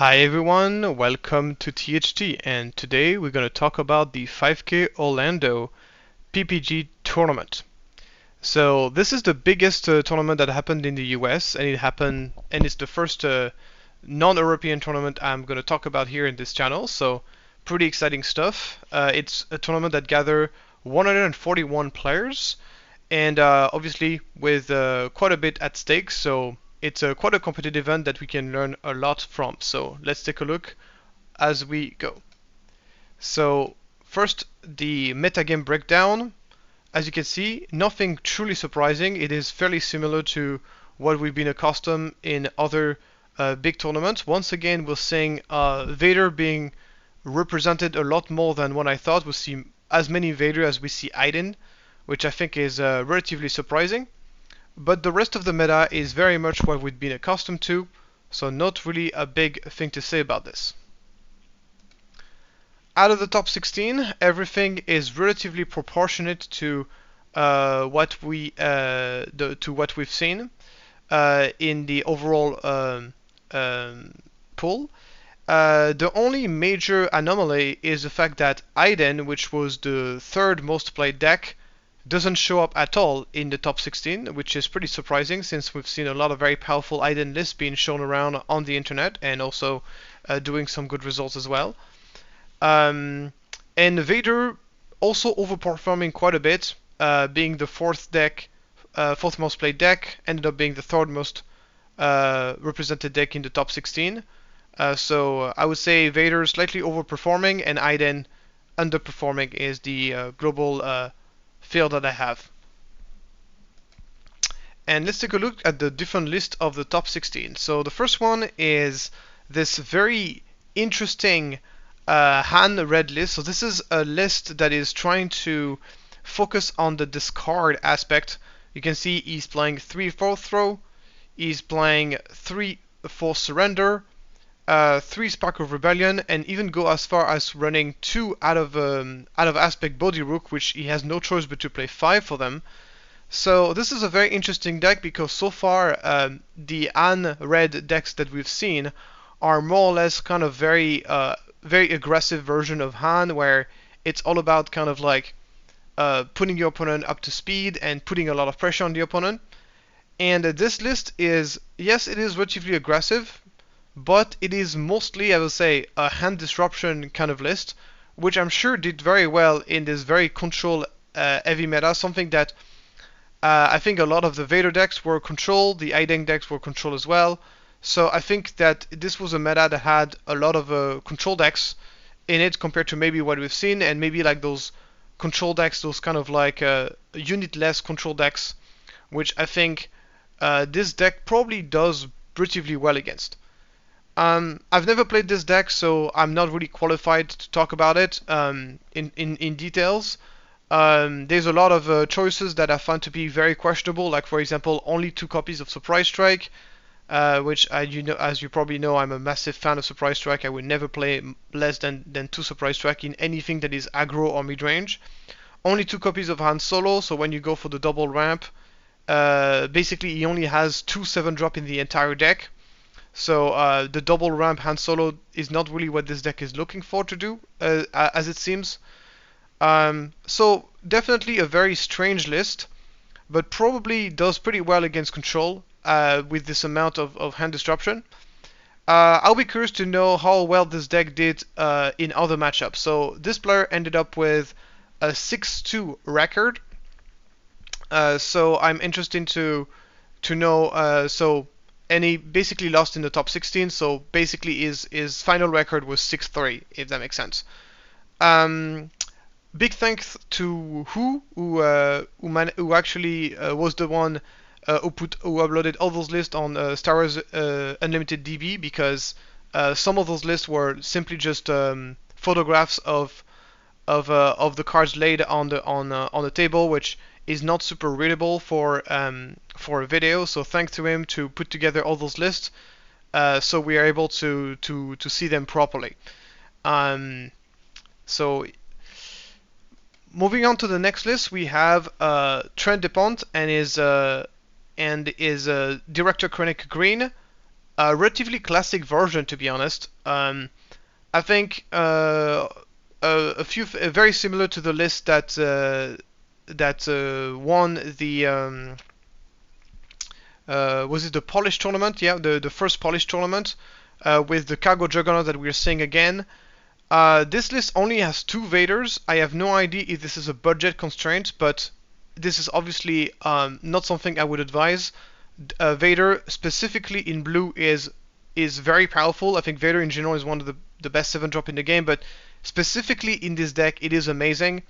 Hi everyone, welcome to THT, and today we're going to talk about the 5K Orlando PPG tournament. So this is the biggest tournament that happened in the US, and it's the first non-European tournament I'm going to talk about here in this channel. So pretty exciting stuff. It's a tournament that gathered 141 players, and obviously with quite a bit at stake. So it's quite a competitive event that we can learn a lot from. So let's take a look as we go. So first, the metagame breakdown. As you can see, nothing truly surprising. It is fairly similar to what we've been accustomed in other big tournaments. Once again, we're seeing Vader being represented a lot more than what I thought. We see as many Vader as we see Iden, which I think is relatively surprising. But the rest of the meta is very much what we've been accustomed to, so not really a big thing to say about this. Out of the top 16, everything is relatively proportionate to what we've seen in the overall pool. The only major anomaly is the fact that Iden, which was the third most played deck, doesn't show up at all in the top 16, which is pretty surprising since we've seen a lot of very powerful Iden lists being shown around on the internet and also doing some good results as well. And Vader also overperforming quite a bit, being the fourth most played deck, ended up being the third most represented deck in the top 16. So I would say Vader slightly overperforming and Iden underperforming is the global feel that I have. And let's take a look at the different list of the top 16. So the first one is this very interesting Han red list. So this is a list that is trying to focus on the discard aspect. You can see he's playing 3 Fourth Throw, he's playing 3 Forced Surrender, 3 Spark of Rebellion, and even go as far as running 2 out of Aspect Body Rook, which he has no choice but to play 5 for them. So this is a very interesting deck because so far the Han red decks that we've seen are more or less kind of very aggressive version of Han, where it's all about kind of like putting your opponent up to speed and putting a lot of pressure on the opponent. And this list is, yes, it is relatively aggressive, but it is mostly, I would say, a hand disruption kind of list, which I'm sure did very well in this very control heavy meta, something that I think a lot of the Vader decks were control, the Iden decks were control as well. So I think that this was a meta that had a lot of control decks in it compared to maybe what we've seen, and maybe like those control decks, those kind of like unit-less control decks, which I think this deck probably does relatively well against. I've never played this deck, so I'm not really qualified to talk about it in details. There's a lot of choices that I found to be very questionable, like for example, only 2 copies of Surprise Strike, which as you probably know, I'm a massive fan of Surprise Strike. I would never play less than 2 Surprise Strike in anything that is aggro or mid-range. Only 2 copies of Han Solo, so when you go for the double ramp, basically he only has 2 7-drop in the entire deck. So the double ramp Han Solo is not really what this deck is looking for to do, as it seems. So definitely a very strange list, but probably does pretty well against control with this amount of hand disruption. I'll be curious to know how well this deck did in other matchups. So this player ended up with a 6-2 record. So I'm interested to know. And he basically lost in the top 16. So basically his final record was 6-3, if that makes sense. Big thanks to who actually was the one who uploaded all those lists on Star Wars Unlimited DB, because some of those lists were simply just photographs of the cards laid on the table, which is not super readable for a video. So thanks to him to put together all those lists, so we are able to see them properly. So moving on to the next list, we have Trent Dupont and his director Krennic Green. a relatively classic version, to be honest. I think a few very similar to the list that won the was it the Polish tournament? Yeah, the first Polish tournament with the Cargo Juggernaut that we're seeing again. This list only has 2 Vaders. I have no idea if this is a budget constraint, but this is obviously not something I would advise. Vader, specifically in blue, is very powerful. I think Vader in general is one of the best 7-drop in the game, but specifically in this deck, it is amazing.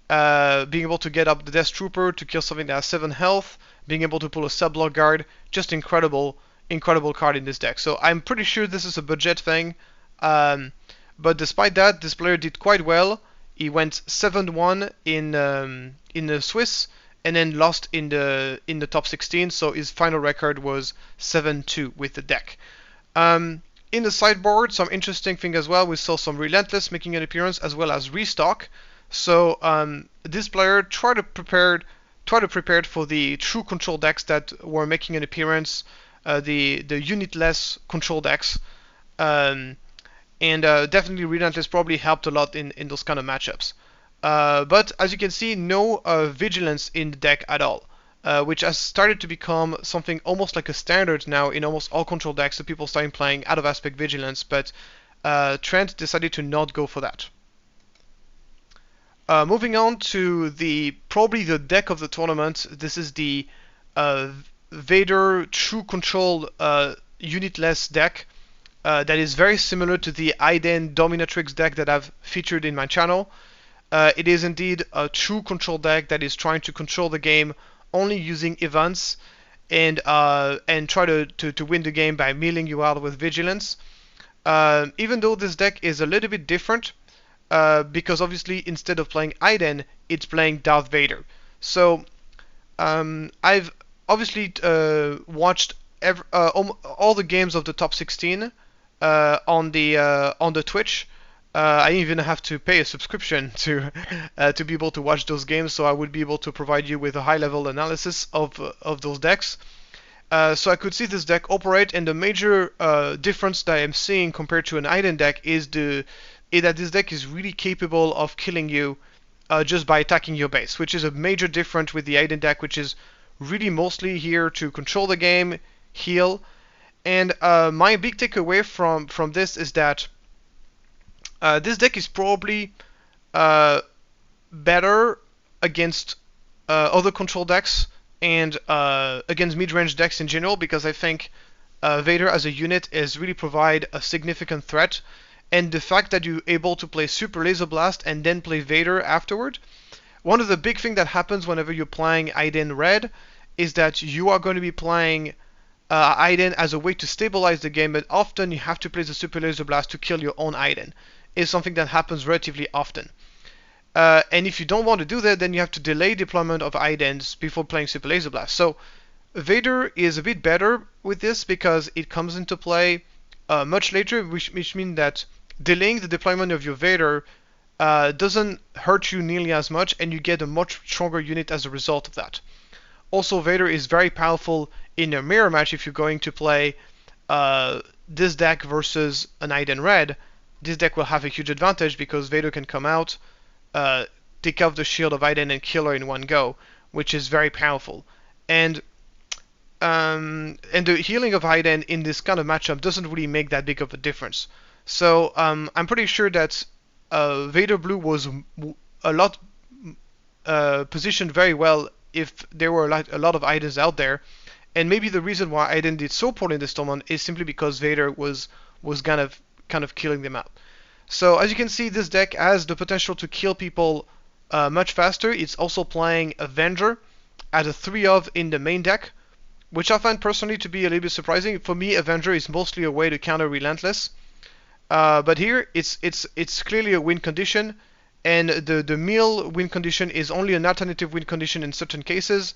Being able to get up the Death Trooper to kill something that has 7 health, being able to pull a Sub-Block Guard, just incredible card in this deck. So I'm pretty sure this is a budget thing. But despite that, this player did quite well. He went 7-1 in the Swiss, and then lost in the top 16. So his final record was 7-2 with the deck. In the sideboard, some interesting thing as well. We saw some Relentless making an appearance, as well as Restock. So this player tried to prepare for the true control decks that were making an appearance, the unitless control decks. And definitely Relentless probably helped a lot in those kind of matchups. But as you can see, no Vigilance in the deck at all, which has started to become something almost like a standard now in almost all control decks. So people starting playing Out of Aspect Vigilance, but Trent decided to not go for that. Moving on to probably the deck of the tournament. This is the Vader True Control unitless deck. That is very similar to the Iden Dominatrix deck that I've featured in my channel. It is indeed a true control deck that is trying to control the game only using events and try to win the game by milling you out with Vigilance. Even though this deck is a little bit different, because obviously instead of playing Iden, it's playing Darth Vader. So I've obviously watched all the games of the top 16 on the Twitch. I even have to pay a subscription to be able to watch those games, so I would be able to provide you with a high-level analysis of those decks. So I could see this deck operate, and the major difference that I'm seeing compared to an Iden deck is that this deck is really capable of killing you just by attacking your base, which is a major difference with the Iden deck, which is really mostly here to control the game, heal. And my big takeaway from this is that this deck is probably better against other control decks and against mid-range decks in general, because I think Vader as a unit is really provide a significant threat. And the fact that you're able to play Super Laser Blast and then play Vader afterward, one of the big things that happens whenever you're playing Iden Red is that you are going to be playing Iden as a way to stabilize the game, but often you have to play the Super Laser Blast to kill your own Iden. It's something that happens relatively often. And if you don't want to do that, then you have to delay deployment of Idens before playing Super Laser Blast. So Vader is a bit better with this because it comes into play much later, which means that delaying the deployment of your Vader doesn't hurt you nearly as much, and you get a much stronger unit as a result of that. Also, Vader is very powerful in a mirror match. If you're going to play this deck versus an Iden Red, this deck will have a huge advantage because Vader can come out, take off the shield of Iden and kill her in one go, which is very powerful. And the healing of Iden in this kind of matchup doesn't really make that big of a difference. So I'm pretty sure that Vader Blue was a lot positioned very well if there were a lot of Idens out there. And maybe the reason why Iden did so poorly in this tournament is simply because Vader was kind of killing them out. So as you can see, this deck has the potential to kill people much faster. It's also playing Avenger as a 3-of in the main deck, which I find personally to be a little bit surprising. For me, Avenger is mostly a way to counter Relentless. But here, it's clearly a win condition, and the mill win condition is only an alternative win condition in certain cases.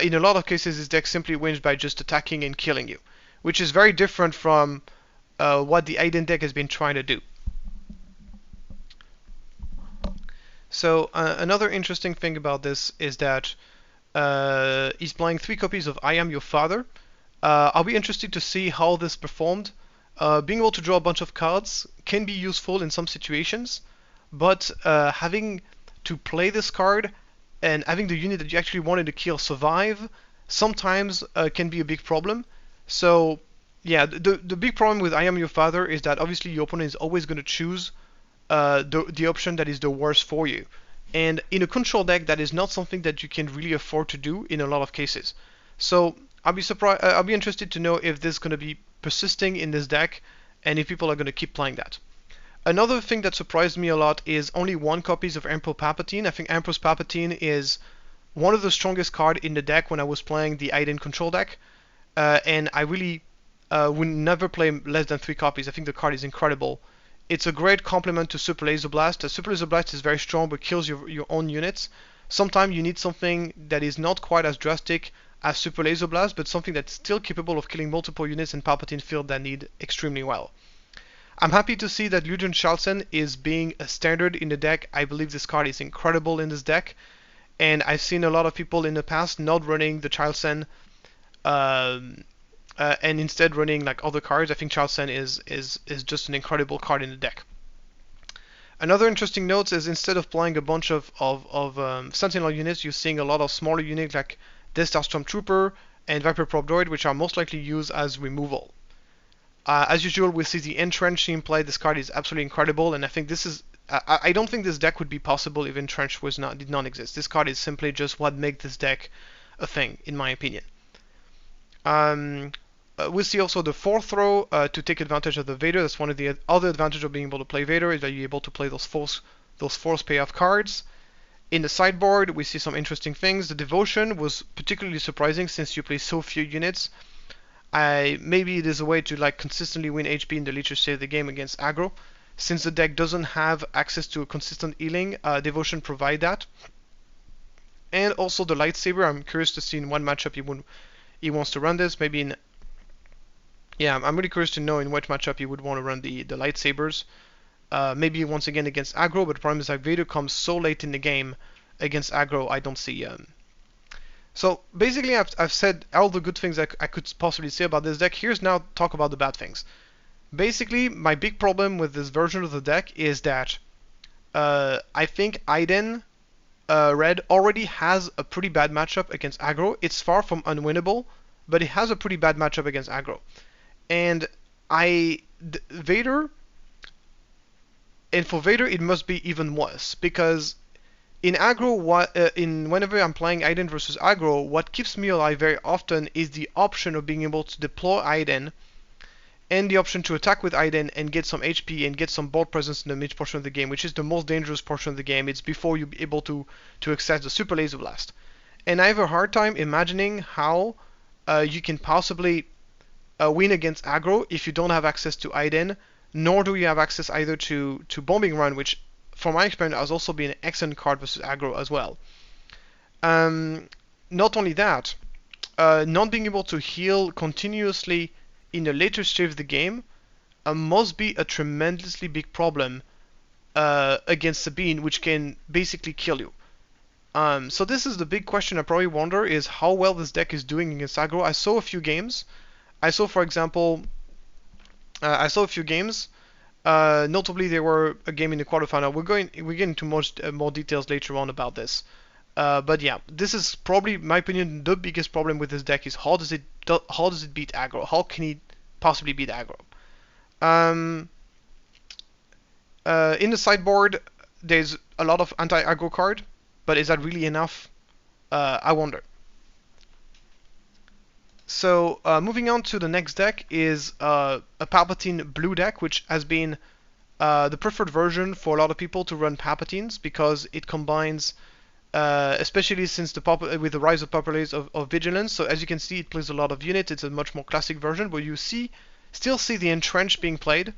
In a lot of cases, this deck simply wins by just attacking and killing you, which is very different from what the Iden deck has been trying to do. So another interesting thing about this is that he's playing 3 copies of I Am Your Father. I'll be interested to see how this performed. Being able to draw a bunch of cards can be useful in some situations, but having to play this card and having the unit that you actually wanted to kill survive sometimes can be a big problem. So yeah, the big problem with I Am Your Father is that obviously your opponent is always going to choose the option that is the worst for you. And in a control deck, that is not something that you can really afford to do in a lot of cases. So I'll be surprised. I'll be interested to know if this is going to be persisting in this deck, and if people are going to keep playing that. Another thing that surprised me a lot is only one copies of Emperor Palpatine. I think Emperor Palpatine is one of the strongest card in the deck when I was playing the Aiden control deck, and I really would never play less than 3 copies. I think the card is incredible. It's a great complement to Super Laser Blast. Super Laser Blast is very strong but kills your own units. Sometimes you need something that is not quite as drastic as Super Laser Blast, but something that's still capable of killing multiple units in Palpatine field that need extremely well. I'm happy to see that Lucian Charlson is being a standard in the deck. I believe this card is incredible in this deck, and I've seen a lot of people in the past not running the Charlson and instead running like other cards. I think Charlson is just an incredible card in the deck. Another interesting note is instead of playing a bunch of Sentinel units, you're seeing a lot of smaller units like Death Star Stormtrooper and Viper Probe Droid, which are most likely used as removal. As usual, we see the Entrench in play. This card is absolutely incredible, and I think this is. I don't think this deck would be possible if Entrench did not exist. This card is simply just what makes this deck a thing, in my opinion. We see also the 4th throw to take advantage of the Vader. That's one of the other advantages of being able to play Vader, is that you're able to play those force payoff cards. In the sideboard, we see some interesting things. The Devotion was particularly surprising since you play so few units. Maybe it is a way to like consistently win HP in the later stage of the game against aggro. Since the deck doesn't have access to a consistent healing, Devotion provide that. And also the Lightsaber. I'm curious to see in what matchup he wants to run this. Maybe in I'm really curious to know in what matchup he would want to run the lightsabers. Maybe once again against aggro, but the problem is that Vader comes so late in the game against aggro. I don't see. So basically, I've said all the good things I could possibly say about this deck. Here's now talk about the bad things. Basically, my big problem with this version of the deck is that I think Aiden Red already has a pretty bad matchup against aggro. It's far from unwinnable, but it has a pretty bad matchup against aggro. And Vader, and for Vader it must be even worse, because in aggro, whenever I'm playing Aiden versus aggro, what keeps me alive very often is the option of being able to deploy Aiden, and the option to attack with Aiden and get some HP and get some board presence in the mid portion of the game, which is the most dangerous portion of the game. It's before you're able to access the Super Laser Blast. And I have a hard time imagining how you can possibly win against aggro if you don't have access to Aiden, nor do you have access either to Bombing Run, which from my experience has also been an excellent card versus aggro as well. Not only that, not being able to heal continuously in the later stage of the game must be a tremendously big problem against Sabine, which can basically kill you. So this is the big question I probably wonder, is how well this deck is doing against aggro. I saw a few games. I saw, for example, a few games. Notably, there were a game in the quarterfinal. We get into more details later on about this. But yeah, this is probably, in my opinion, the biggest problem with this deck is how does it beat aggro? How can it possibly beat aggro? In the sideboard, there's a lot of anti-aggro card, but is that really enough? I wonder. So moving on to the next deck is a Palpatine blue deck, which has been the preferred version for a lot of people to run Palpatines, because it combines, especially since with the rise of population of Vigilance. So as you can see, it plays a lot of units. It's a much more classic version, but you still see the Entrench being played.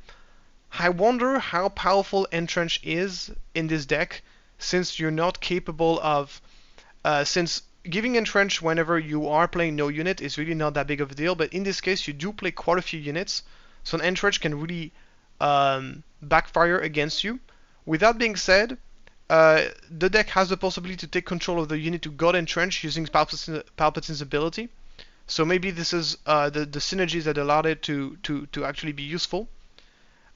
I wonder how powerful Entrench is in this deck, since you're not capable of, since giving Entrench whenever you are playing no unit is really not that big of a deal, but in this case you do play quite a few units, so an Entrench can really backfire against you. With that being said, the deck has the possibility to take control of the unit to God Entrench using Palpatine's ability. So maybe this is the synergies that allowed it to actually be useful.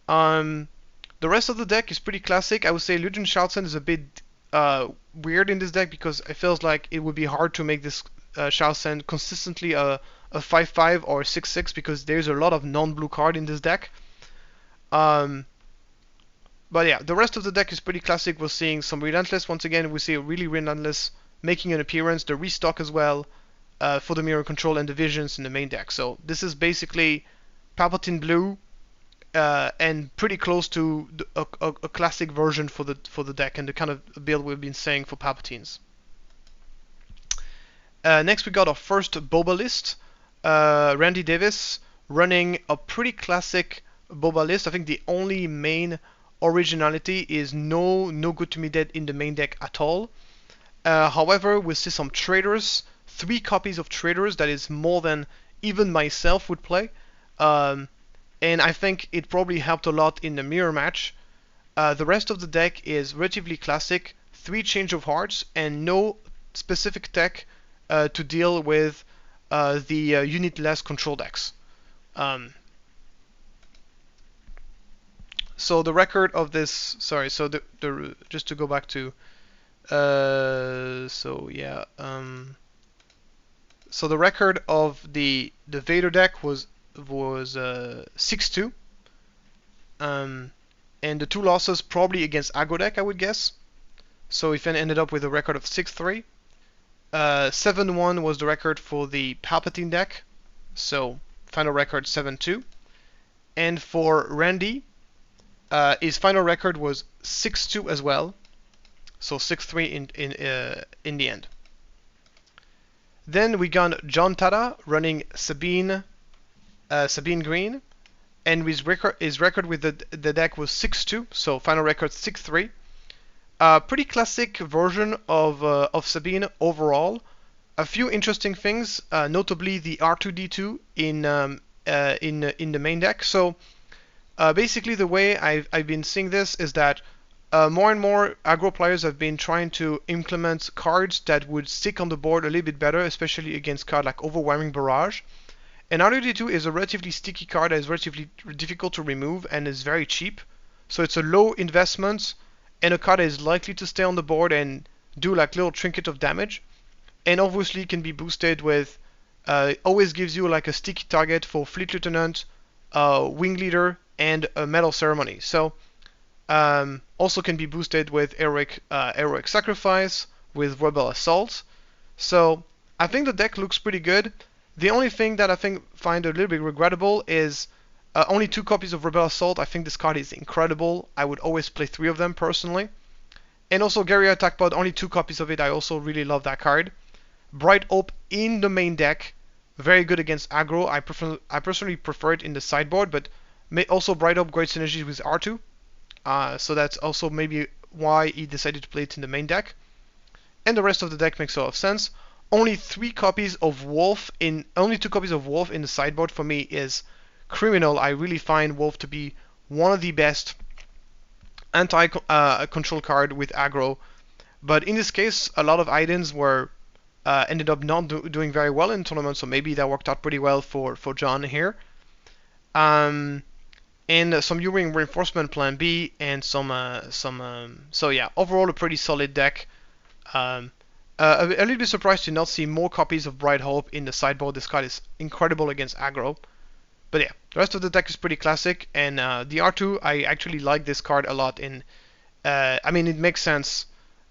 The rest of the deck is pretty classic. I would say Lucian Charlton is a bit weird in this deck because it feels like it would be hard to make this Charlton consistently a 5/5 or 6/6 because there's a lot of non-blue card in this deck. But yeah, the rest of the deck is pretty classic. We're seeing some Relentless. Once again, we see a really Relentless making an appearance. The Restock as well for the Mirror Control and the Visions in the main deck. So this is basically Palpatine Blue and pretty close to a classic version for the deck and the kind of build we've been saying for Palpatines. Next we got our first Boba list. Randy Davis running a pretty classic Boba list. I think the only main originality is no Good to Me Dead in the main deck at all. However, we see some traders, 3 copies of traders, that is more than even myself would play. And I think it probably helped a lot in the mirror match. The rest of the deck is relatively classic, 3 Change of Hearts, and no specific tech to deal with the unit-less control decks. So the record of this, sorry, so the just to go back to, so yeah, so the record of the Vader deck was 6-2, and the 2 losses probably against aggro deck, I would guess. So it ended up with a record of 6-3. 7-1 was the record for the Palpatine deck, so final record 7-2. And for Randy, his final record was 6-2 as well, so 6-3 in the end. Then we got John Tada running Sabine Green, and his record with the deck was 6-2, so final record 6-3. Pretty classic version of Sabine overall. A few interesting things, notably the R2D2 in the main deck. So basically, the way I've been seeing this is that more and more aggro players have been trying to implement cards that would stick on the board a little bit better, especially against cards like Overwhelming Barrage. And R2D2 is a relatively sticky card that is relatively difficult to remove and is very cheap. So it's a low investment and a card that is likely to stay on the board and do like little trinket of damage. And obviously can be boosted with, always gives you like a sticky target for Fleet Lieutenant, Wing Leader, and a Metal Ceremony. So also can be boosted with Heroic Sacrifice, with Rebel Assault. So I think the deck looks pretty good. The only thing that I find a little bit regrettable is only 2 copies of Rebel Assault. I think this card is incredible. I would always play 3 of them personally. And also Guerrilla Attack Pod, only 2 copies of it. I also really love that card. Bright Hope in the main deck, very good against aggro. I personally prefer it in the sideboard, but also Bright Hope great synergy with R2. So that's also maybe why he decided to play it in the main deck. And the rest of the deck makes a lot of sense. Only 2 copies of Wolf in the sideboard for me is criminal. I really find Wolf to be one of the best anti-control card with aggro. But in this case, a lot of items were ended up not doing very well in tournament, so maybe that worked out pretty well for John here. And some U-Wing Reinforcement Plan B and so yeah, overall a pretty solid deck. A little bit surprised to not see more copies of Bright Hope in the sideboard. This card is incredible against aggro. But yeah, the rest of the deck is pretty classic, and the R2, I actually like this card a lot. I mean, it makes sense,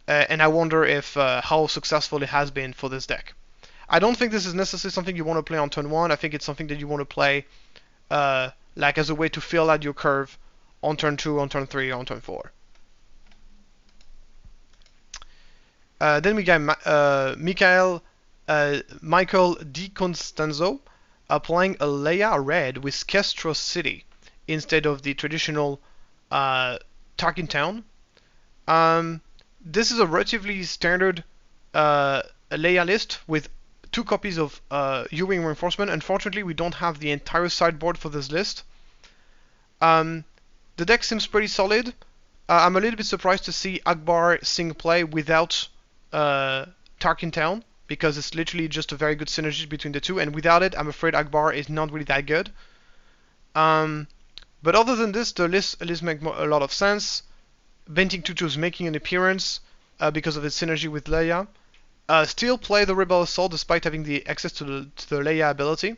and I wonder if how successful it has been for this deck. I don't think this is necessarily something you want to play on turn 1. I think it's something that you want to play like as a way to fill out your curve on turn 2, on turn 3, on turn 4. Then we got Michael DiConstanzo applying a Leia Red with Kestros City instead of the traditional Tarkin Town. This is a relatively standard Leia list with 2 copies of U-Wing Reinforcement. Unfortunately, we don't have the entire sideboard for this list. The deck seems pretty solid. I'm a little bit surprised to see Akbar Singh play without Tarkin Town. because it's literally just a very good synergy between the two, and without it, I'm afraid Akbar is not really that good. But other than this, the list makes a lot of sense. Baiting Tutu is making an appearance because of its synergy with Leia. Still play the Rebel Assault despite having the access to the Leia ability.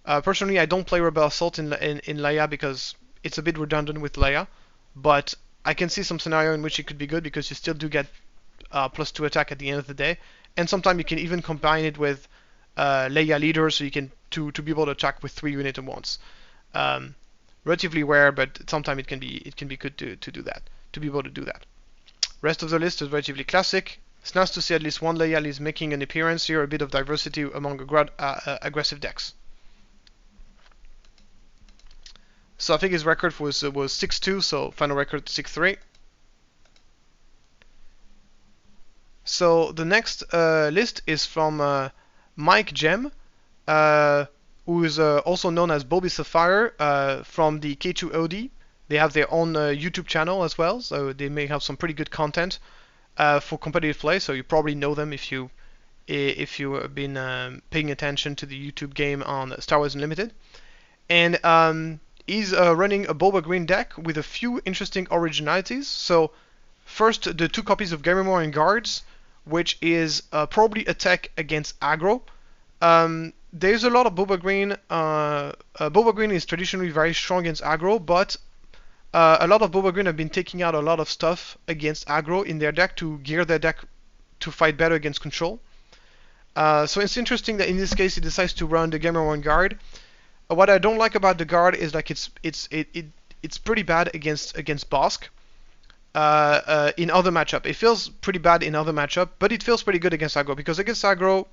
Personally, I don't play Rebel Assault in Leia because it's a bit redundant with Leia, but I can see some scenario in which it could be good because you still do get +2 attack at the end of the day, and sometimes you can even combine it with Leia Leader, so you can to be able to attack with 3 units at once. Relatively rare, but sometimes it can be good to do that, to be able to do that. Rest of the list is relatively classic. It's nice to see at least one Leia is making an appearance here, a bit of diversity among aggressive decks. So I think his record was 6-2, so final record 6-3. So the next list is from Mike Gem, who is also known as Bobby Sapphire from the K2OD. They have their own YouTube channel as well, so they may have some pretty good content for competitive play. So you probably know them if you have been paying attention to the YouTube game on Star Wars Unlimited. And he's running a Boba Green deck with a few interesting originalities. So first, the 2 copies of Gamorrean Guards, which is probably attack against aggro. There's a lot of Boba Green. Boba Green is traditionally very strong against aggro, but a lot of Boba Green have been taking out a lot of stuff against aggro in their deck to gear their deck to fight better against control. So it's interesting that in this case he decides to run the Gamorrean Guard. What I don't like about the guard is like it's pretty bad against Bossk. In other matchup, it feels pretty bad in other matchup, but it feels pretty good against aggro, because against aggro,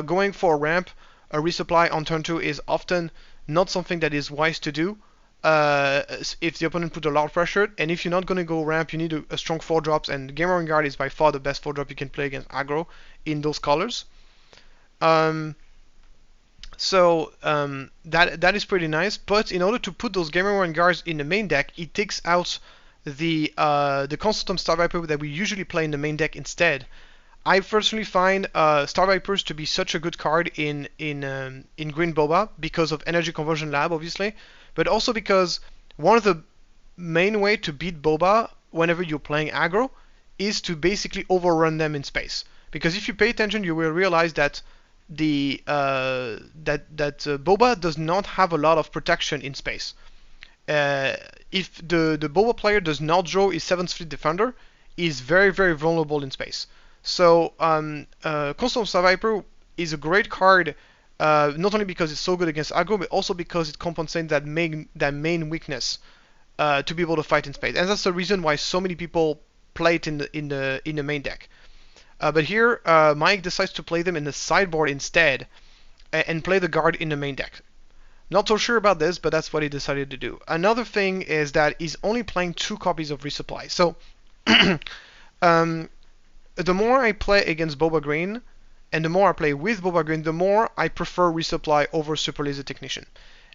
going for a ramp, a resupply on turn 2 is often not something that is wise to do if the opponent put a lot of pressure. And if you're not going to go ramp, you need a strong 4-drops, and Gamorrean Guard is by far the best 4-drop you can play against aggro in those colors. So that is pretty nice, but in order to put those Gamorrean Guards in the main deck, it takes out the Consultum Star Viper that we usually play in the main deck instead. I personally find Star Vipers to be such a good card in Green Boba because of Energy Conversion Lab, obviously, but also because one of the main way to beat Boba whenever you're playing aggro is to basically overrun them in space. Because if you pay attention, you will realize that Boba does not have a lot of protection in space. If the Boba player does not draw his 7th Fleet Defender, he is very, very vulnerable in space. So Consultum Star Viper is a great card, not only because it's so good against aggro, but also because it compensates that main weakness to be able to fight in space. And that's the reason why so many people play it in the main deck. But here, Mike decides to play them in the sideboard instead, and play the guard in the main deck. Not so sure about this, but that's what he decided to do. Another thing is that he's only playing 2 copies of Resupply. So, the more I play against Boba Green, and the more I play with Boba Green, the more I prefer Resupply over Super Laser Technician.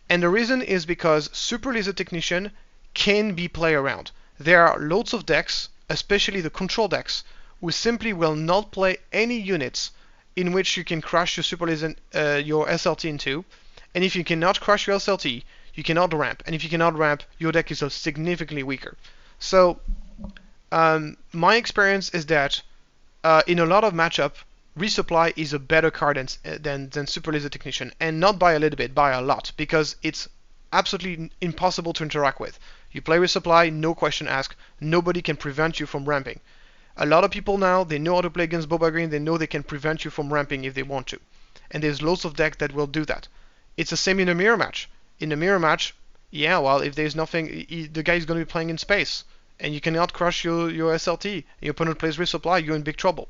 And the reason is because Super Laser Technician can be played around. There are loads of decks, especially the control decks, who simply will not play any units in which you can crash your Super Laser, your SLT into. And if you cannot crash your SLT, you cannot ramp. And if you cannot ramp, your deck is significantly weaker. So, my experience is that in a lot of matchup, Resupply is a better card than Super Laser Technician, and not by a little bit, by a lot, because it's absolutely impossible to interact with. You play Resupply, no question asked, nobody can prevent you from ramping. A lot of people now, they know how to play against Boba Green, they know they can prevent you from ramping if they want to. And there's loads of decks that will do that. It's the same in a mirror match. In a mirror match, yeah, well, if there's nothing, the guy is going to be playing in space, and you cannot crush your SLT, your opponent plays Resupply, you're in big trouble.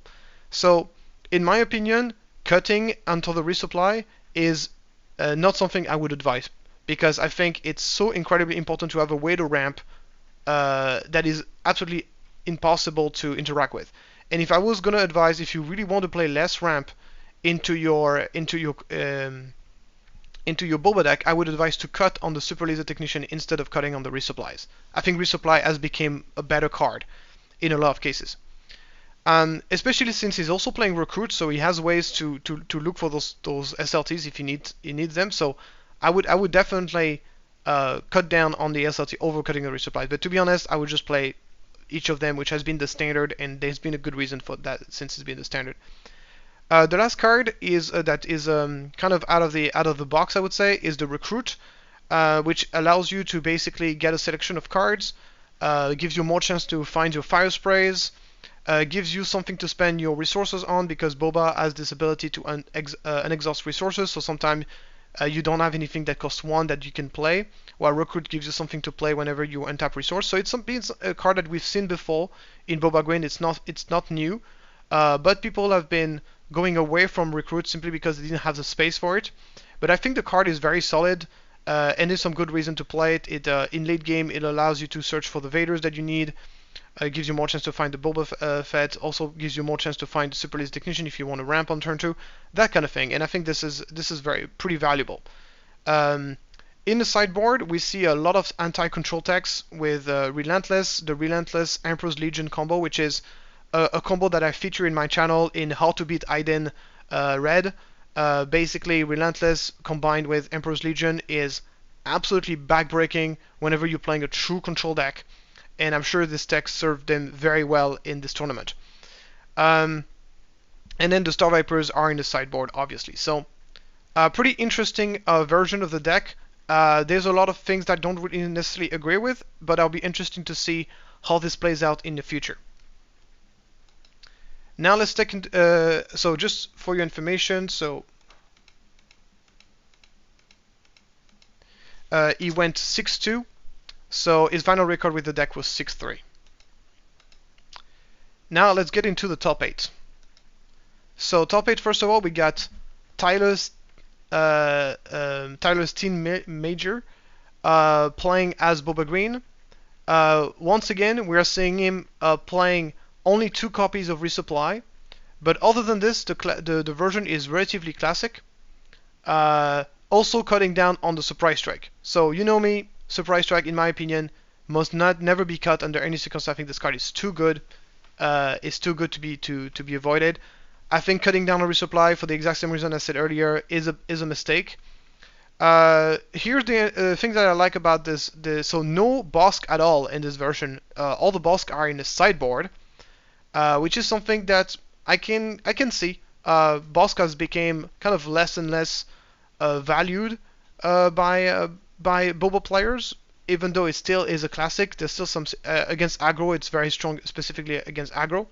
So, in my opinion, cutting until the Resupply is not something I would advise, because I think it's so incredibly important to have a way to ramp that is absolutely impossible to interact with. And if I was going to advise, if you really want to play less ramp into your Boba deck, I would advise to cut on the Super Laser Technician instead of cutting on the Resupplies. I think Resupply has become a better card in a lot of cases. Especially since he's also playing recruit, so he has ways to look for those SLTs if he needs them. So I would definitely cut down on the SLT over cutting the resupply. But to be honest, I would just play each of them, which has been the standard, and there's been a good reason for that since it's been the standard. The last card is that is kind of out of the box, I would say, is the recruit, which allows you to basically get a selection of cards, gives you more chance to find your fire sprays, gives you something to spend your resources on because Boba has this ability to unexhaust resources. So sometimes you don't have anything that costs 1 that you can play, while Recruit gives you something to play whenever you untap resource. So it's a card that we've seen before in Boba Grain. It's not new, but people have been going away from Recruit simply because they didn't have the space for it. But I think the card is very solid, and there's some good reason to play it. In late game, it allows you to search for the Vaders that you need. It gives you more chance to find the Boba Fett. Also gives you more chance to find the Super Laser Technician if you want to ramp on turn 2. That kind of thing. And I think this is pretty valuable. In the sideboard, we see a lot of anti-control techs with the Relentless Emperor's Legion combo, which is a combo that I feature in my channel in How to Beat Aiden Red. Basically, Relentless combined with Emperor's Legion is absolutely backbreaking whenever you're playing a true control deck, and I'm sure this deck served them very well in this tournament. And then the Star Vipers are in the sideboard, obviously. So, pretty interesting version of the deck. There's a lot of things that I don't really necessarily agree with, but I'll be interesting to see how this plays out in the future. Now let's take so just for your information, so he went 6-2, so his final record with the deck was 6-3. Now let's get into the top 8. So top 8, first of all, we got Tyler's Teen Major playing as Boba Green. Once again, we are seeing him playing only 2 copies of Resupply, but other than this, the version is relatively classic. Also cutting down on the Surprise Strike. So you know me, Surprise Strike, in my opinion, must never be cut under any circumstance. I think this card is too good. It's too good to be avoided. I think cutting down on Resupply for the exact same reason I said earlier is a mistake. Here's the thing that I like about this. So no Bossk at all in this version. All the Bossk are in the sideboard. Which is something that I can see. Bossk has become kind of less and less valued by Boba players, even though it still is a classic. There's still some against aggro. It's very strong, specifically against aggro.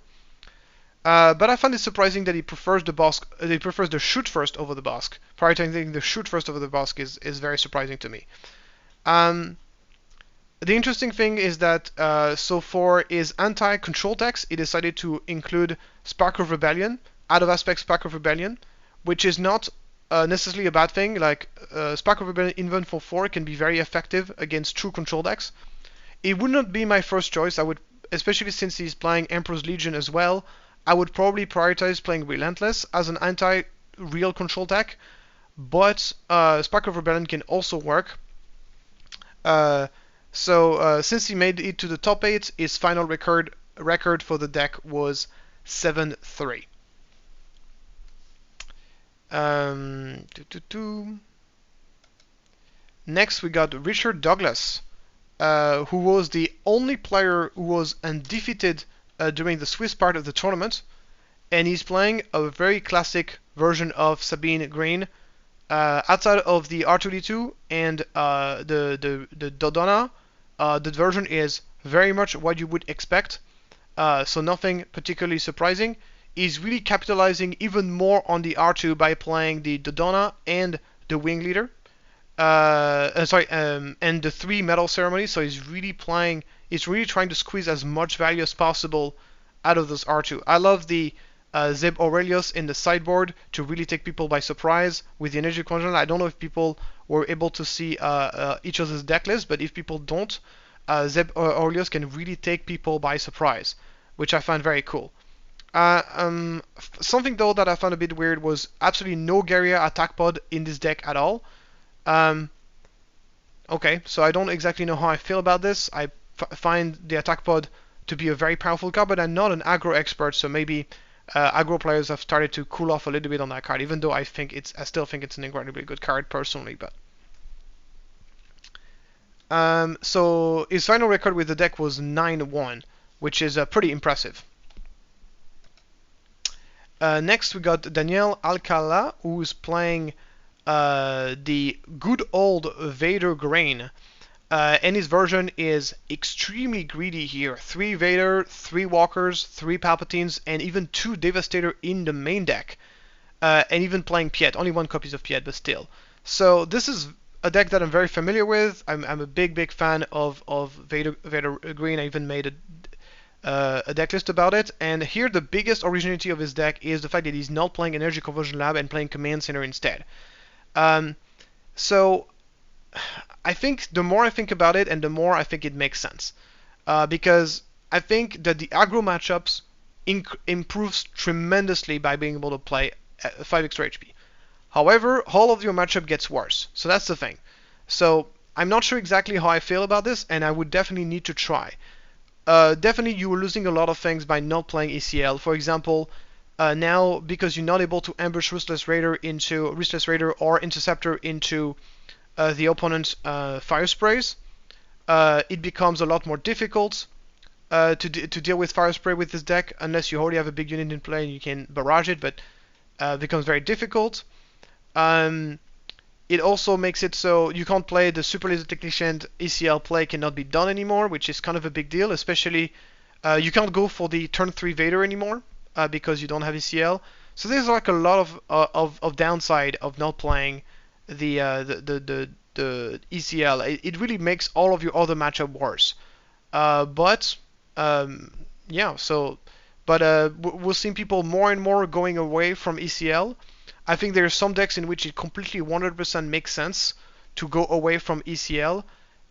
But I find it surprising that he prefers the Bossk. He prefers the shoot first over the Bossk. Prioritizing the shoot first over the Bossk is very surprising to me. The interesting thing is that so for his anti-control decks, he decided to include Spark of Rebellion, out of aspect Spark of Rebellion, which is not necessarily a bad thing. Like Spark of Rebellion even for 4 can be very effective against true control decks. It would not be my first choice. I would, especially since he's playing Emperor's Legion as well, I would probably prioritize playing Relentless as an anti-real control deck, but Spark of Rebellion can also work. So since he made it to the top 8, his final record for the deck was 7-3. Next we got Richard Douglas, who was the only player who was undefeated during the Swiss part of the tournament, and he's playing a very classic version of Sabine Green. Outside of the R2D2 and the Dodonna, the version is very much what you would expect, so nothing particularly surprising. He's really capitalizing even more on the R2 by playing the Dodonna and the Wing Leader, and the 3 Metal Ceremonies. So he's really trying to squeeze as much value as possible out of those R2. I love the Zeb Aurelius in the sideboard to really take people by surprise with the Energy Conjunction. I don't know if people were able to see each other's deck list, but if people don't, Zeb Aurelius can really take people by surprise, which I find very cool. Something though that I found a bit weird was absolutely no Garia attack pod in this deck at all. Okay, so I don't exactly know how I feel about this. I find the attack pod to be a very powerful card, but I'm not an aggro expert, so maybe aggro players have started to cool off a little bit on that card, even though I still think it's an incredibly good card personally. But so his final record with the deck was 9-1, which is pretty impressive. Next we got Daniel Alcala, who's playing the good old Vader Grain. And his version is extremely greedy here. 3 Vader, 3 Walkers, 3 Palpatines, and even 2 Devastator in the main deck. And even playing Piet. Only 1 copy of Piet, but still. So this is a deck that I'm very familiar with. I'm a big fan of Vader Green. I even made a deck list about it. And here the biggest originality of his deck is the fact that he's not playing Energy Conversion Lab and playing Command Center instead. So I think the more I think about it, and the more I think it makes sense, because I think that the aggro matchups improves tremendously by being able to play 5 extra HP. However, all of your matchup gets worse, so that's the thing. So I'm not sure exactly how I feel about this, and I would definitely need to try. Definitely you are losing a lot of things by not playing ECL. For example, now because you're not able to ambush Ruthless Raider or Interceptor into the opponent's fire sprays, it becomes a lot more difficult to deal with fire spray with this deck, unless you already have a big unit in play and you can barrage it, but it becomes very difficult. It also makes it so you can't play the Super Laser Technician. ECL play cannot be done anymore, which is kind of a big deal, especially you can't go for the turn 3 Vader anymore because you don't have ECL. So there's like a lot of downside of not playing the ECL. It really makes all of your other matchup worse. Yeah, so we're seeing people more and more going away from ECL. I think there are some decks in which it completely 100% makes sense to go away from ECL.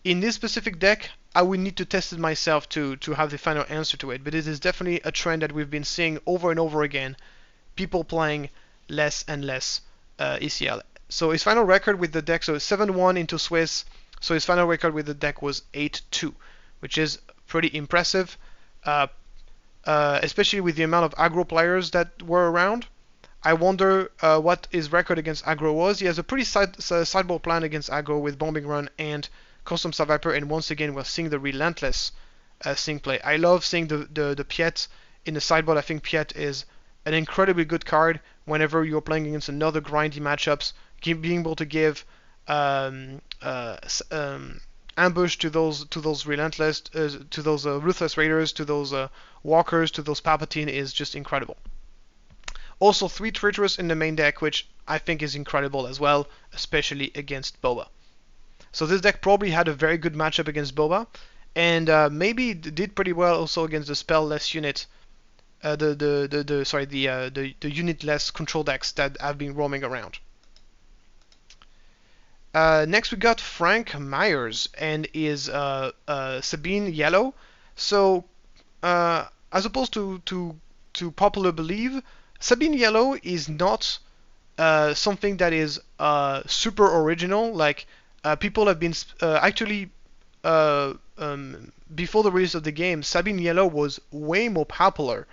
In this specific deck, I would need to test it myself to have the final answer to it, but it is definitely a trend that we've been seeing over and over again, people playing less and less ECL. So his final record with the deck, so 7-1 into Swiss, so his final record with the deck was 8-2, which is pretty impressive, especially with the amount of aggro players that were around. I wonder what his record against aggro was. He has a pretty sideboard plan against aggro with Bombing Run and Custom Star Viper, and once again we're seeing the Relentless sync play. I love seeing the Piet in the sideboard. I think Piet is an incredibly good card whenever you're playing against another grindy matchups. Being able to give ambush to those Relentless, to those Ruthless Raiders, to those Walkers, to those Palpatine is just incredible. Also 3 Traitorous in the main deck, which I think is incredible as well, especially against Boba. So this deck probably had a very good matchup against Boba, and maybe did pretty well also against the spell-less unit, the unit-less control decks that have been roaming around. Next we got Frank Myers and his Sabine Yellow. So as opposed to popular belief, Sabine Yellow is not something that is super original. Like people have been actually before the release of the game, Sabine Yellow was way more popular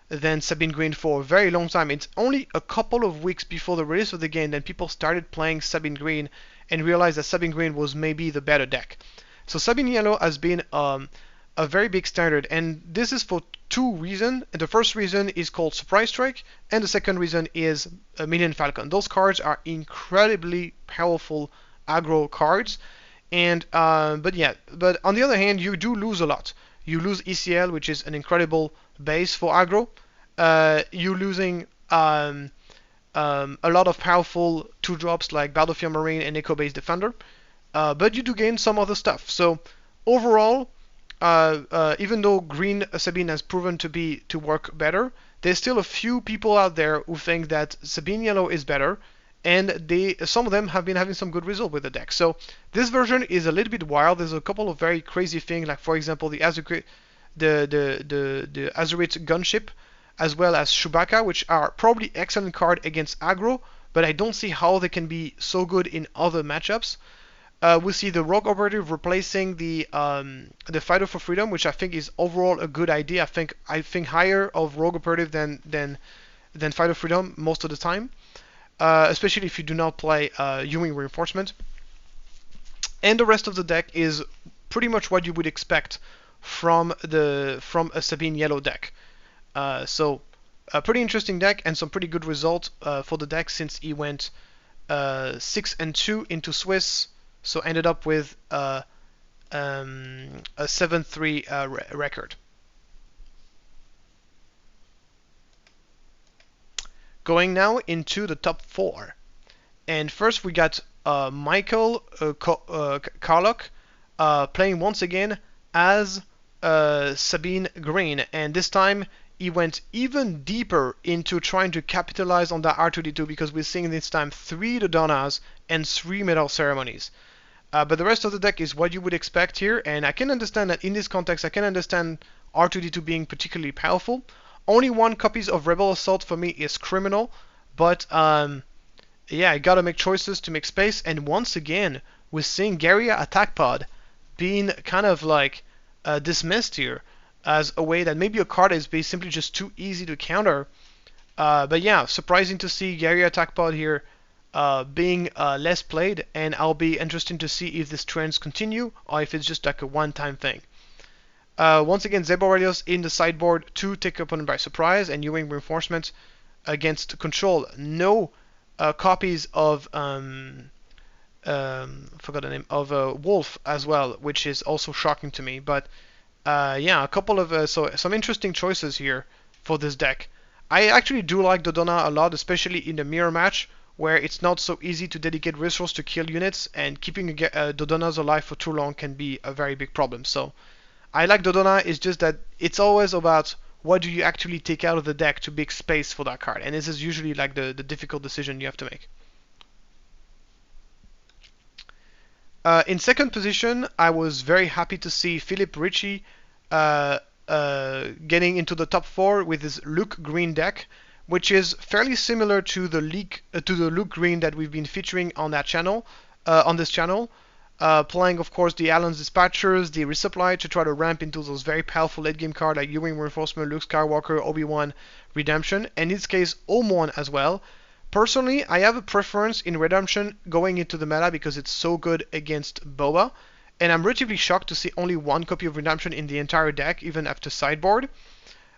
than Sabine Green for a very long time. It's only a couple of weeks before the release of the game that people started playing Sabine Green and realized that Sabine Green was maybe the better deck. So Sabine Yellow has been a very big standard, and this is for 2 reasons. The first reason is called Surprise Strike, and the second reason is Million Falcon. Those cards are incredibly powerful aggro cards, and but on the other hand, you do lose a lot. You lose ECL, which is an incredible base for aggro. You're losing a lot of powerful 2-drops like Battlefield Marine and Echo Base Defender, but you do gain some other stuff. So overall, even though Green Sabine has proven to work better, there's still a few people out there who think that Sabine Yellow is better, and some of them have been having some good results with the deck. So this version is a little bit wild. There's a couple of very crazy things, like for example the Azurit Gunship, as well as Chewbacca, which are probably excellent card against aggro, but I don't see how they can be so good in other matchups. we see the Rogue Operative replacing the Fighter for Freedom, which I think is overall a good idea. I think higher of Rogue Operative than Fighter Freedom most of the time, especially if you do not play U-Wing Reinforcement. And the rest of the deck is pretty much what you would expect from a Sabine Yellow deck. So a pretty interesting deck and some pretty good result for the deck, since he went 6-2 into Swiss, so ended up with a 7-3 record. Going now into the top 4, and first we got Michael Carlock playing once again as Sabine Green, and this time he went even deeper into trying to capitalize on that R2D2, because we're seeing this time 3 Dodonas and 3 Metal Ceremonies. But the rest of the deck is what you would expect here, and I can understand that in this context. I can understand R2D2 being particularly powerful. Only 1 copies of Rebel Assault for me is criminal, but yeah, I gotta make choices to make space, and once again, we're seeing Garia Attack Pod being kind of like dismissed here as a way that maybe a card is simply just too easy to counter. But yeah, surprising to see Garia Attack Pod here being less played, and I'll be interested to see if this trends continue or if it's just like a one-time thing. Once again, Zebo Radios in the sideboard to take opponent by surprise, and U-Wing Reinforcement against Control. No copies of forgot the name of Wolf as well, which is also shocking to me. But yeah, a couple of some interesting choices here for this deck. I actually do like Dodonna a lot, especially in the mirror match, where it's not so easy to dedicate resource to kill units, and keeping Dodonnas alive for too long can be a very big problem. So I like Dodonna. It's just that it's always about what do you actually take out of the deck to make space for that card, and this is usually like the difficult decision you have to make. In second position, I was very happy to see Philip Ritchie getting into the top 4 with his Luke Green deck, which is fairly similar to the Luke Green that we've been featuring on that channel, on this channel. Playing, of course, the Allen's Dispatchers, the Resupply to try to ramp into those very powerful late-game cards like U-Wing Reinforcement, Luke Skywalker, Obi-Wan, Redemption, and in this case, Obi-Wan as well. Personally, I have a preference in Redemption going into the meta because it's so good against Boba, and I'm relatively shocked to see only 1 copy of Redemption in the entire deck, even after sideboard.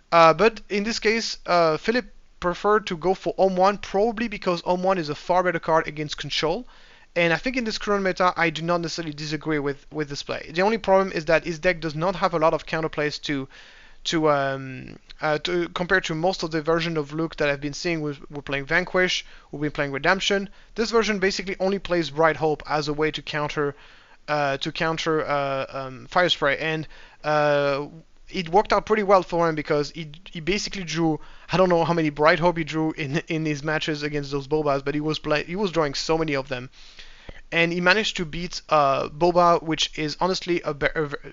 But in this case, Philip preferred to go for Obi-Wan, probably because Obi-Wan is a far better card against Control. And I think in this current meta, I do not necessarily disagree with this play. The only problem is that his deck does not have a lot of counterplays to compare to most of the version of Luke that I've been seeing. We're playing Vanquish, we've been playing Redemption. This version basically only plays Bright Hope as a way to counter Fire Spray, and it worked out pretty well for him because he basically drew, I don't know how many Bright Hope he drew in his matches against those Bobas, but he was drawing so many of them. And he managed to beat Boba, which is honestly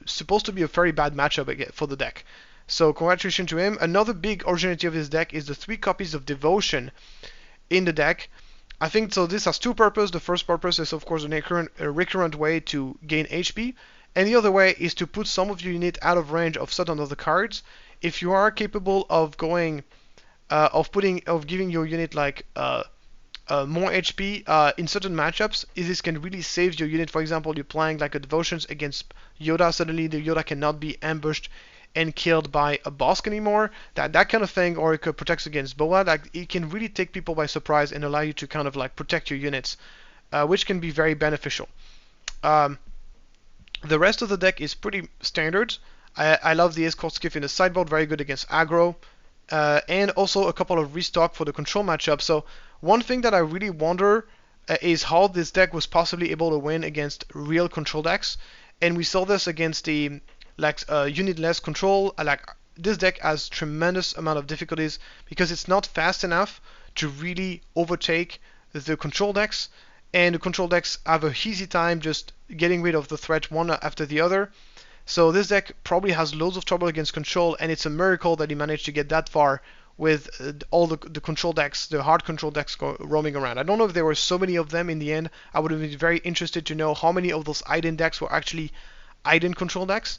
supposed to be a very bad matchup for the deck. So congratulations to him. Another big originality of his deck is the 3 copies of Devotion in the deck. I think so. This has 2 purposes. The first purpose is, of course, a recurrent way to gain HP, and the other way is to put some of your unit out of range of certain other cards. If you are capable of going, of giving your unit like more HP in certain matchups, this can really save your unit. For example, you're playing like a Devotions against Yoda. Suddenly the Yoda cannot be ambushed and killed by a Bosk anymore. That kind of thing, or it could protect against Boa. Like, it can really take people by surprise and allow you to kind of like protect your units, which can be very beneficial. The rest of the deck is pretty standard. I love the Escort Skiff in the sideboard, very good against aggro, and also a couple of restock for the Control matchup. So one thing that I really wonder is how this deck was possibly able to win against real Control decks, and we saw this against the unit-less Control. This deck has tremendous amount of difficulties because it's not fast enough to really overtake the Control decks, and the Control decks have a easy time just getting rid of the threat one after the other. So this deck probably has loads of trouble against Control, and it's a miracle that he managed to get that far with all the control decks, the hard control decks roaming around. I don't know if there were so many of them in the end. I would have been very interested to know how many of those Iden decks were actually Iden control decks.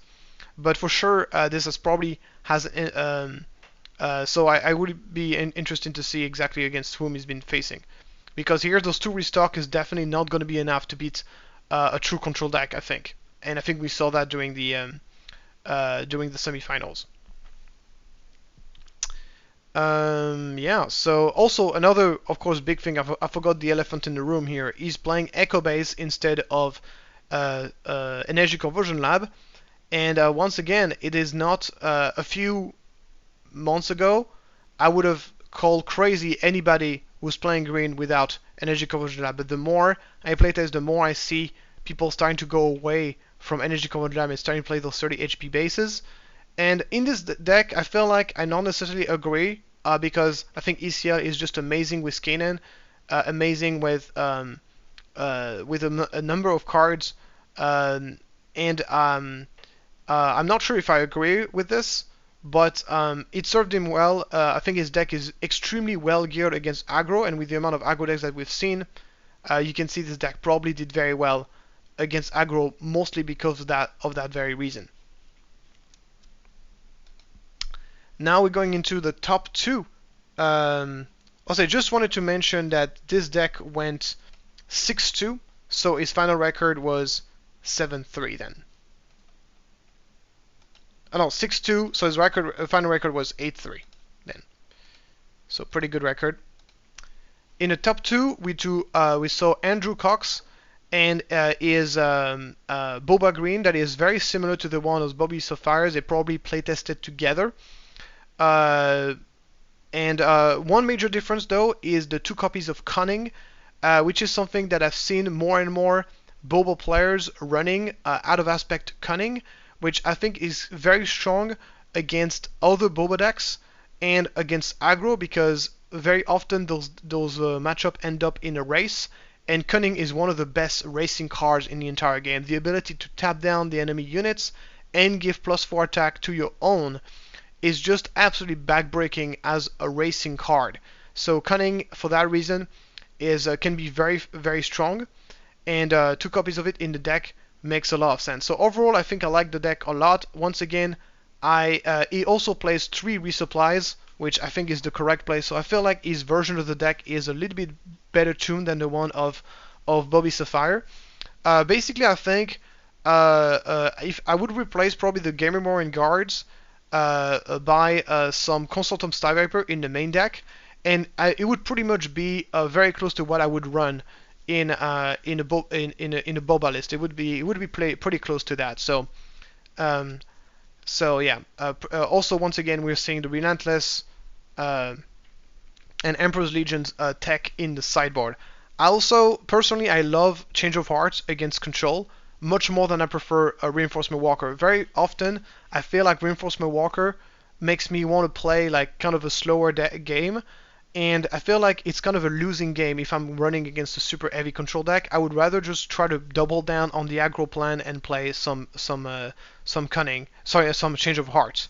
But for sure, this has probably has. So I would be interested to see exactly against whom he's been facing, because here those two restock is definitely not going to be enough to beat a true control deck, I think, and I think we saw that during the semifinals. Yeah, so also another, of course, big thing, I forgot the elephant in the room here. He's playing Echo Base instead of Energy Conversion Lab. And once again, it is not a few months ago, I would have called crazy anybody who's playing green without Energy Conversion Lab. But the more I playtest, the more I see people starting to go away from Energy Conversion Lab and starting to play those 30 HP bases. And in this deck, I feel like I not necessarily agree because I think ECL is just amazing with Kanan, amazing with a number of cards, and I'm not sure if I agree with this, but it served him well. I think his deck is extremely well geared against aggro, and with the amount of aggro decks that we've seen, you can see this deck probably did very well against aggro, mostly because of that very reason. Now we're going into the top two. Also, I just wanted to mention that this deck went 6-2, so his final record was 7-3 then. Oh, no, 6-2, so his final record was 8-3 then. So pretty good record. In the top two, we saw Andrew Cox and his Boba Green that is very similar to the one of Bobby Sapphires. They probably playtested together. And one major difference though is the 2 copies of Cunning, which is something that I've seen more and more Boba players running out of aspect Cunning, which I think is very strong against other Boba decks and against aggro, because very often those matchup end up in a race, and Cunning is one of the best racing cards in the entire game. The ability to tap down the enemy units and give +4 attack to your own is just absolutely backbreaking as a racing card. So Cunning, for that reason, can be very, very strong, and 2 copies of it in the deck makes a lot of sense. So overall, I think I like the deck a lot. Once again, he also plays 3 resupplies, which I think is the correct play. So I feel like his version of the deck is a little bit better tuned than the one of Bobby Sapphire. Basically, I think if I would replace probably the Gamer and Guards by some Consultum Sty Viper in the main deck, and it would pretty much be very close to what I would run in a Boba list. It would be pretty close to that. So yeah. Also, once again, we're seeing the Relentless and Emperor's Legions tech in the sideboard. Also, personally, I love Change of Hearts against Control much more than I prefer a Reinforcement Walker. Very often, I feel like Reinforcement Walker makes me want to play like kind of a slower game, and I feel like it's kind of a losing game if I'm running against a super heavy control deck. I would rather just try to double down on the aggro plan and play some Change of Hearts,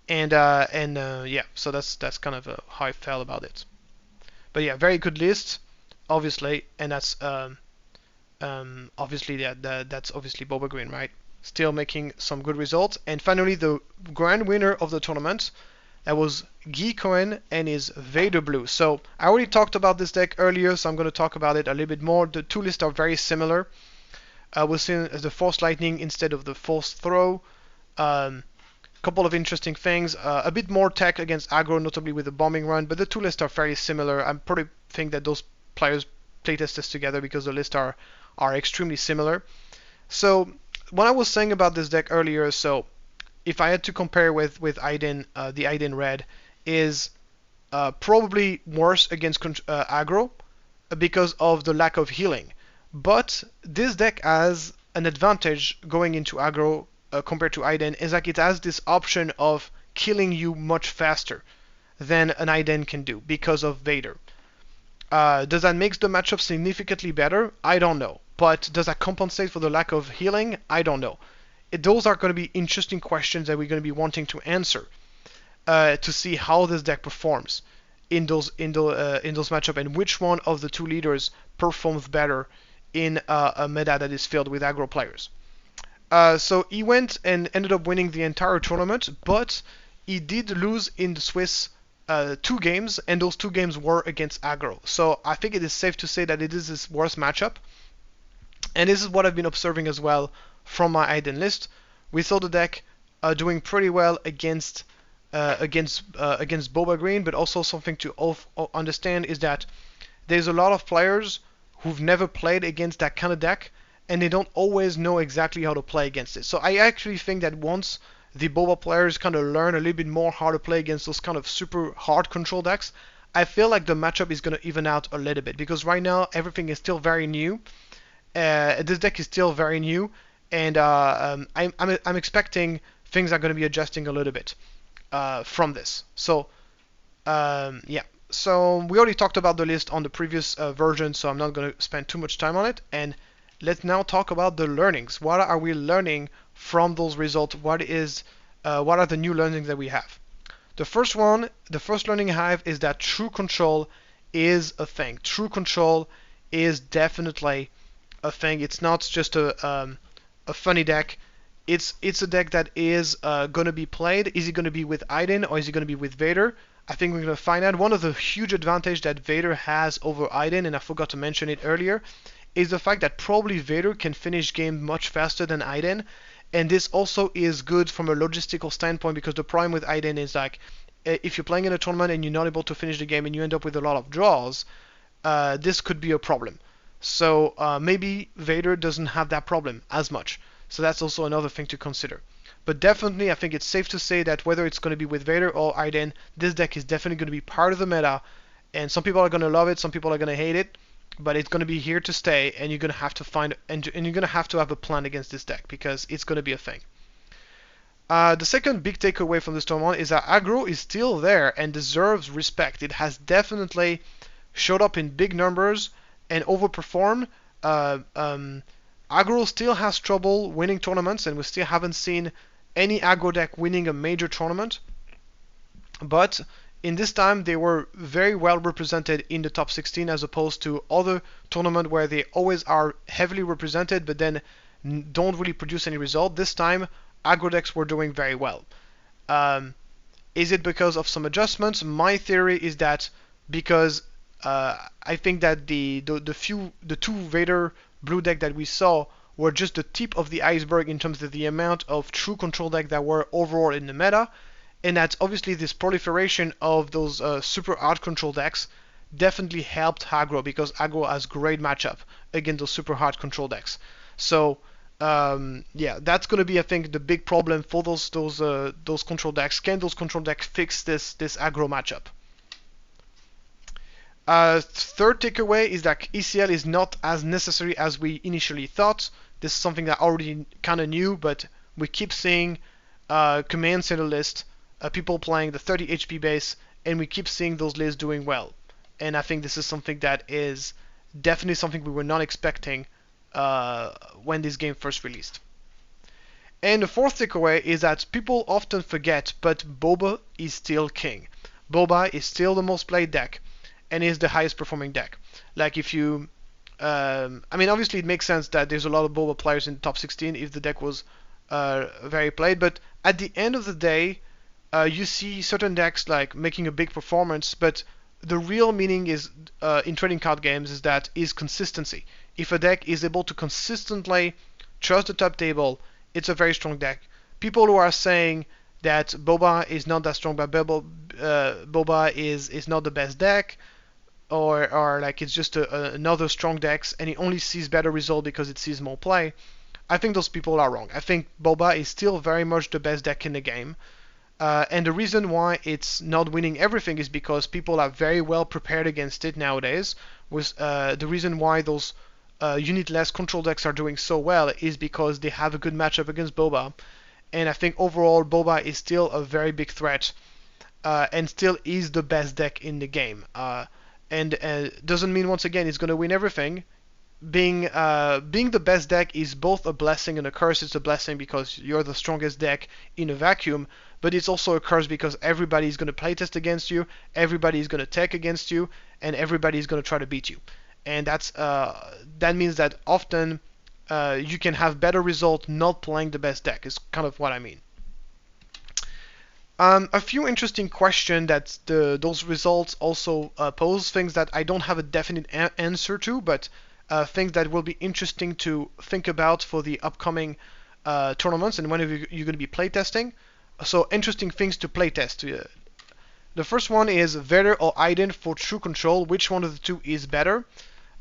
and yeah. So that's kind of how I felt about it. But yeah, very good list, obviously, and that's obviously that's obviously Boba Green, right? Still making some good results. And finally, the grand winner of the tournament, that was Guy Cohen and his Vader Blue. So I already talked about this deck earlier, so I'm going to talk about it a little bit more. The 2 lists are very similar. We're seeing the Force Lightning instead of the Force Throw. Couple of interesting things. A bit more tech against aggro, notably with the Bombing Run, but the 2 lists are fairly similar. I pretty think that those players playtest this together because the lists are extremely similar. So what I was saying about this deck earlier, so if I had to compare with Iden, the Iden Red is probably worse against aggro because of the lack of healing. But this deck has an advantage going into aggro compared to Iden, is like it has this option of killing you much faster than an Iden can do because of Vader. Does that make the matchup significantly better? I don't know. But does that compensate for the lack of healing? I don't know. Those are going to be interesting questions that we're going to be wanting to answer. to see how this deck performs in those matchup, and which one of the two leaders performs better in a meta that is filled with aggro players. So he went and ended up winning the entire tournament, but he did lose in the Swiss 2 games, and those 2 games were against aggro. So I think it is safe to say that it is his worst matchup. And this is what I've been observing as well from my Iden list. We saw the deck doing pretty well against Boba Green, but also something to understand is that there's a lot of players who've never played against that kind of deck, and they don't always know exactly how to play against it. So I actually think that once the Boba players kind of learn a little bit more how to play against those kind of super hard control decks, I feel like the matchup is going to even out a little bit, because right now everything is still very new. This deck is still very new, and I'm expecting things are going to be adjusting a little bit from this. So yeah. So we already talked about the list on the previous version, so I'm not going to spend too much time on it. And let's now talk about the learnings. What are we learning from those results? What are the new learnings that we have? The first learning I have is that true control is a thing. True control is definitely a thing. It's not just a funny deck. It's a deck that is going to be played. Is it going to be with Iden or is it going to be with Vader? I think we're going to find out. One of the huge advantage that Vader has over Iden, and I forgot to mention it earlier, is the fact that probably Vader can finish game much faster than Iden. And this also is good from a logistical standpoint, because the problem with Iden is like, if you're playing in a tournament and you're not able to finish the game and you end up with a lot of draws, this could be a problem. So maybe Vader doesn't have that problem as much. So that's also another thing to consider. But definitely, I think it's safe to say that whether it's going to be with Vader or Iden, this deck is definitely going to be part of the meta. And some people are going to love it, some people are going to hate it, but it's going to be here to stay, and you're going to have to find and you're going to have to have a plan against this deck, because it's going to be a thing. The second big takeaway from this tournament is that aggro is still there and deserves respect. It has definitely showed up in big numbers and overperformed. Aggro still has trouble winning tournaments, and we still haven't seen any aggro deck winning a major tournament. But in this time, they were very well represented in the top 16, as opposed to other tournaments where they always are heavily represented but then don't really produce any result. This time, aggro decks were doing very well. Is it because of some adjustments? My theory is that because I think that the two Vader blue deck that we saw were just the tip of the iceberg in terms of the amount of true control deck that were overall in the meta, and that obviously this proliferation of those super hard control decks definitely helped aggro, because aggro has great matchup against those super hard control decks. So yeah, that's going to be, I think, the big problem for those control decks. Can those control decks fix this aggro matchup? Third takeaway is that ECL is not as necessary as we initially thought. This is something that I already kind of knew, but we keep seeing commands in the list, people playing the 30 HP base, and we keep seeing those lists doing well. And I think this is something that is definitely something we were not expecting when this game first released. And the fourth takeaway is that people often forget, but Boba is still king. Boba is still the most played deck, and is the highest performing deck. Like if you, I mean, obviously it makes sense that there's a lot of Boba players in the top 16 if the deck was very played, but at the end of the day, you see certain decks like making a big performance, but the real meaning is in trading card games is consistency. If a deck is able to consistently trust the top table, it's a very strong deck. People who are saying that Boba is not that strong, but Boba is not the best deck, or like it's just another strong deck and it only sees better result because it sees more play, I think those people are wrong. I think Boba is still very much the best deck in the game. And the reason why it's not winning everything is because people are very well prepared against it nowadays. The reason why those unit-less control decks are doing so well is because they have a good matchup against Boba. And I think overall Boba is still a very big threat, and still is the best deck in the game. And doesn't mean, once again, it's going to win everything. being the best deck is both a blessing and a curse. It's a blessing because you're the strongest deck in a vacuum, but it's also a curse because everybody's going to playtest against you, everybody's going to tech against you, and everybody's going to try to beat you. And that means that often you can have better result not playing the best deck, is kind of what I mean. A few interesting questions that those results also pose, things that I don't have a definite answer to, but things that will be interesting to think about for the upcoming tournaments and whenever you're going to be playtesting. So interesting things to playtest. The first one is Vader or Iden for true control. Which one of the two is better?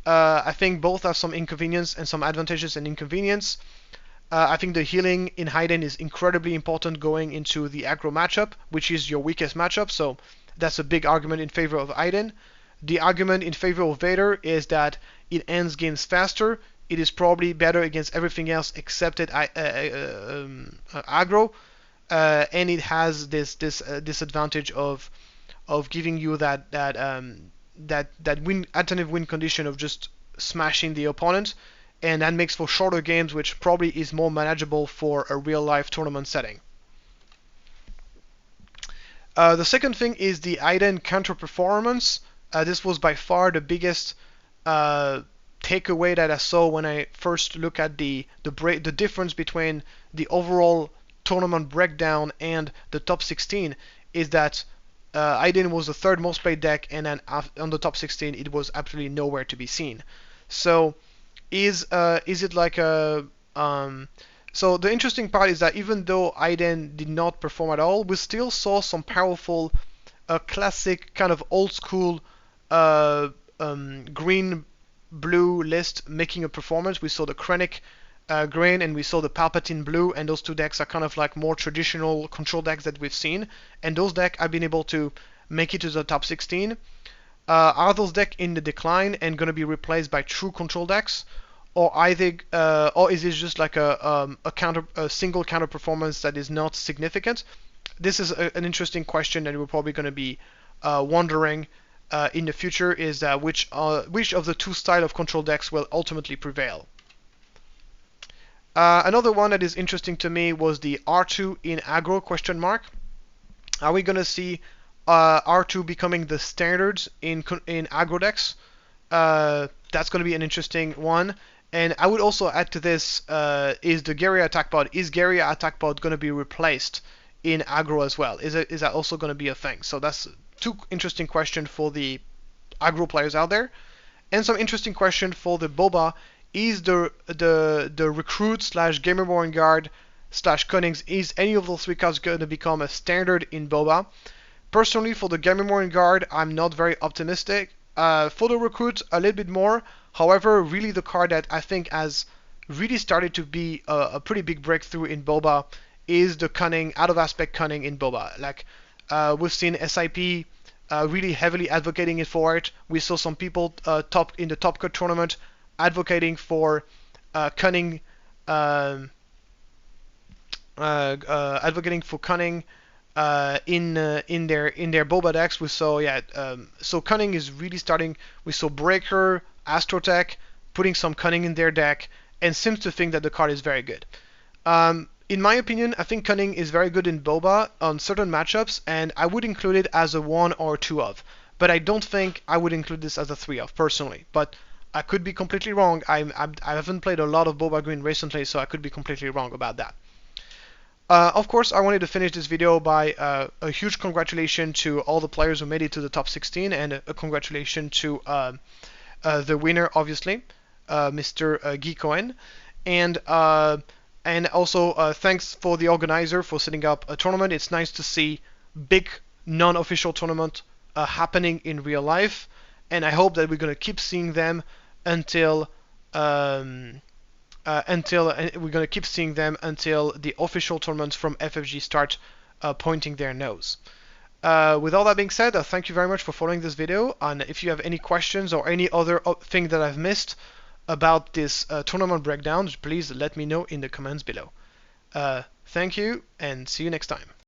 I think both have some inconvenience and some advantages and inconvenience. I think the healing in Iden is incredibly important going into the aggro matchup, which is your weakest matchup, so that's a big argument in favor of Iden. The argument in favor of Vader is that it ends games faster, it is probably better against everything else except at aggro, and it has this disadvantage of giving you that alternative win condition of just smashing the opponent, and that makes for shorter games, which probably is more manageable for a real-life tournament setting. The second thing is the Iden counter performance. This was by far the biggest takeaway that I saw when I first looked at the difference between the overall tournament breakdown and the top 16, is that Iden was the third most played deck, and then on the top 16 it was absolutely nowhere to be seen. So is it like a so the interesting part is that even though Iden did not perform at all, we still saw some powerful classic kind of old school green blue list making a performance. We saw the Krennic green and we saw the Palpatine blue, and those two decks are kind of like more traditional control decks that we've seen, and those decks have been able to make it to the top 16. Are those decks in the decline and going to be replaced by true control decks, or or is it just like a single counter performance that is not significant? This is an interesting question that we're probably going to be wondering in the future, is which of the two style of control decks will ultimately prevail. Another one that is interesting to me was the R2 in aggro question mark. Are we going to see R2 becoming the standard in aggro decks? That's going to be an interesting one. And I would also add to this, is the Garia attack pod. Is Garia attack pod going to be replaced in aggro as well? Is that also going to be a thing? So that's two interesting questions for the aggro players out there. And some interesting question for the Boba. Is the recruit / Gamer Guard / Cunnings, is any of those three cards going to become a standard in Boba? Personally, for the Gamer Guard, I'm not very optimistic. For the recruit, a little bit more. However, really the card that I think has really started to be a pretty big breakthrough in Boba is the Cunning, out of aspect Cunning in Boba. Like we've seen SIP really heavily advocating it for it. We saw some people in the Top Cut tournament advocating for Cunning, advocating for Cunning in their Boba decks. We saw so Cunning is really starting. We saw Breaker, Astrotech putting some Cunning in their deck, and seems to think that the card is very good. In my opinion, I think Cunning is very good in Boba on certain matchups, and I would include it as a 1 or 2 of. But I don't think I would include this as a 3 of, personally. But I could be completely wrong. I haven't played a lot of Boba Green recently, so I could be completely wrong about that. Of course, I wanted to finish this video by a huge congratulations to all the players who made it to the top 16, and a congratulations to the winner, obviously, Mr. Guy Cohen, and also thanks for the organizer for setting up a tournament. It's nice to see big non-official tournament happening in real life, and I hope that we're going to keep seeing them until the official tournaments from FFG start pointing their nose. With all that being said, thank you very much for following this video, and if you have any questions or any other thing that I've missed about this tournament breakdown, please let me know in the comments below. Thank you, and see you next time.